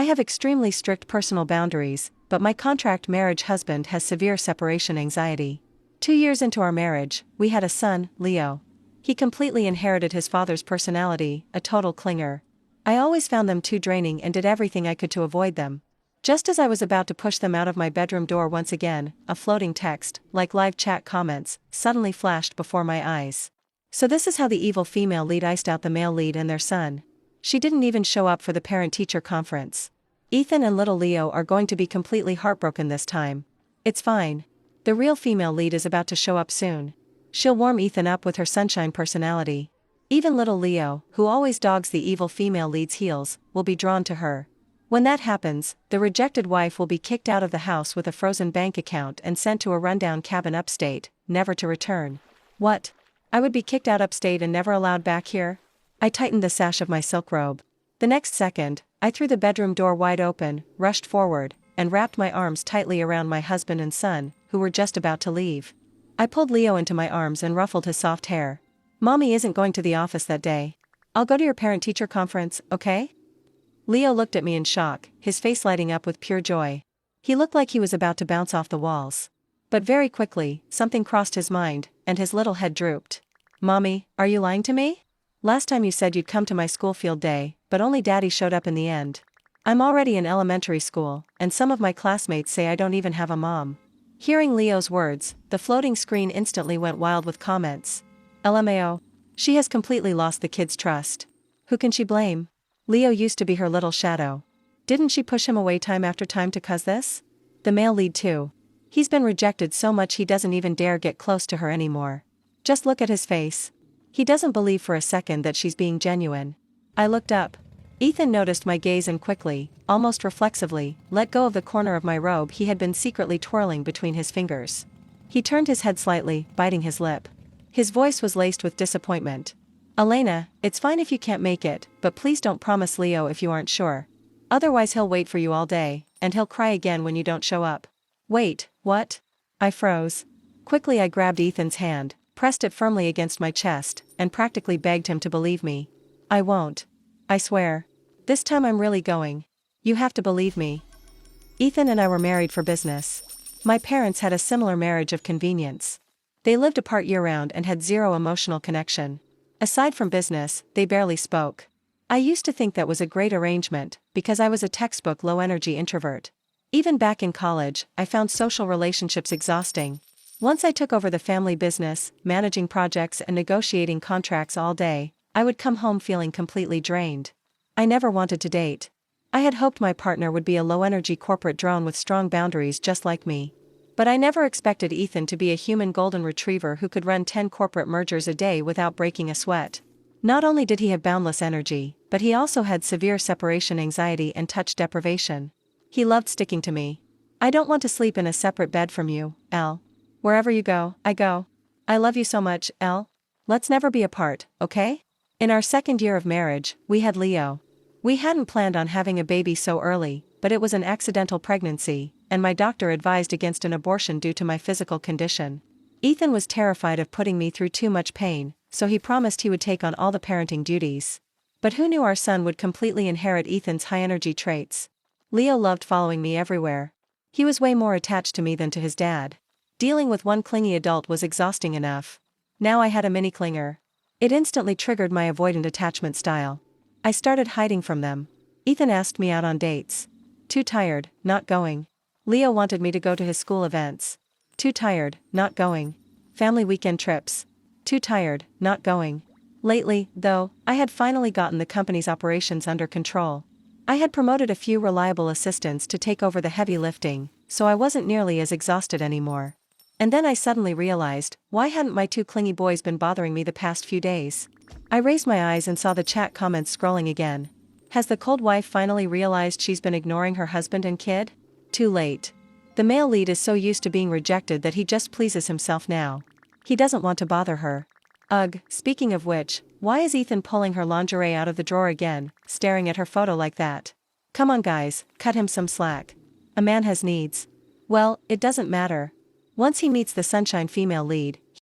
I have extremely strict personal boundaries, but my contract marriage husband has severe separation anxiety. 2 years into our marriage, we had a son, Leo. He completely inherited his father's personality, a total clinger. I always found them too draining and did everything I could to avoid them. Just as I was about to push them out of my bedroom door once again, a floating text, like live chat comments, suddenly flashed before my eyes. So this is how the evil female lead iced out the male lead and their son. She didn't even show up for the parent-teacher conference. Ethan and little Leo are going to be completely heartbroken this time. It's fine. The real female lead is about to show up soon. She'll warm Ethan up with her sunshine personality. Even little Leo, who always dogs the evil female lead's heels, will be drawn to her. When that happens, the rejected wife will be kicked out of the house with a frozen bank account and sent to a rundown cabin upstate, never to return. What? I would be kicked out upstate and never allowed back here? I tightened the sash of my silk robe. The next second, I threw the bedroom door wide open, rushed forward, and wrapped my arms tightly around my husband and son, who were just about to leave. I pulled Leo into my arms and ruffled his soft hair. Mommy isn't going to the office that day. I'll go to your parent-teacher conference, okay? Leo looked at me in shock, his face lighting up with pure joy. He looked like he was about to bounce off the walls. But very quickly, something crossed his mind, and his little head drooped. Mommy, are you lying to me? Last time you said you'd come to my school field day, but only Daddy showed up in the end. I'm already in elementary school, and some of my classmates say I don't even have a mom. Hearing Leo's words, the floating screen instantly went wild with comments. LMAO. She has completely lost the kid's trust. Who can she blame? Leo used to be her little shadow. Didn't she push him away time after time to cause this? The male lead too. He's been rejected so much he doesn't even dare get close to her anymore. Just look at his face. He doesn't believe for a second that she's being genuine. I looked up. Ethan noticed my gaze and quickly, almost reflexively, let go of the corner of my robe he had been secretly twirling between his fingers. He turned his head slightly, biting his lip. His voice was laced with disappointment. Elena, it's fine if you can't make it, but please don't promise Leo if you aren't sure. Otherwise he'll wait for you all day, and he'll cry again when you don't show up. Wait, what? I froze. Quickly I grabbed Ethan's hand, pressed it firmly against my chest, and practically begged him to believe me. I won't. I swear. This time I'm really going. You have to believe me. Ethan and I were married for business. My parents had a similar marriage of convenience. They lived apart year-round and had zero emotional connection. Aside from business, they barely spoke. I used to think that was a great arrangement, because I was a textbook low-energy introvert. Even back in college, I found social relationships exhausting. Once I took over the family business, managing projects and negotiating contracts all day, I would come home feeling completely drained. I never wanted to date. I had hoped my partner would be a low-energy corporate drone with strong boundaries just like me. But I never expected Ethan to be a human golden retriever who could run 10 corporate mergers a day without breaking a sweat. Not only did he have boundless energy, but he also had severe separation anxiety and touch deprivation. He loved sticking to me. I don't want to sleep in a separate bed from you, Elle. Wherever you go, I go. I love you so much, Elle. Let's never be apart, okay? In our second year of marriage, we had Leo. We hadn't planned on having a baby so early, but it was an accidental pregnancy, and my doctor advised against an abortion due to my physical condition. Ethan was terrified of putting me through too much pain, so he promised he would take on all the parenting duties. But who knew our son would completely inherit Ethan's high-energy traits? Leo loved following me everywhere. He was way more attached to me than to his dad. Dealing with one clingy adult was exhausting enough. Now I had a mini-clinger. It instantly triggered my avoidant attachment style. I started hiding from them. Ethan asked me out on dates. Too tired, not going. Leo wanted me to go to his school events. Too tired, not going. Family weekend trips. Too tired, not going. Lately, though, I had finally gotten the company's operations under control. I had promoted a few reliable assistants to take over the heavy lifting, so I wasn't nearly as exhausted anymore. And then I suddenly realized, why hadn't my 2 clingy boys been bothering me the past few days? I raised my eyes and saw the chat comments scrolling again. Has the cold wife finally realized she's been ignoring her husband and kid? Too late. The male lead is so used to being rejected that he just pleases himself now. He doesn't want to bother her. Ugh, speaking of which, why is Ethan pulling her lingerie out of the drawer again, staring at her photo like that? Come on guys, cut him some slack. A man has needs. Well, it doesn't matter. Once he meets the sunshine female lead,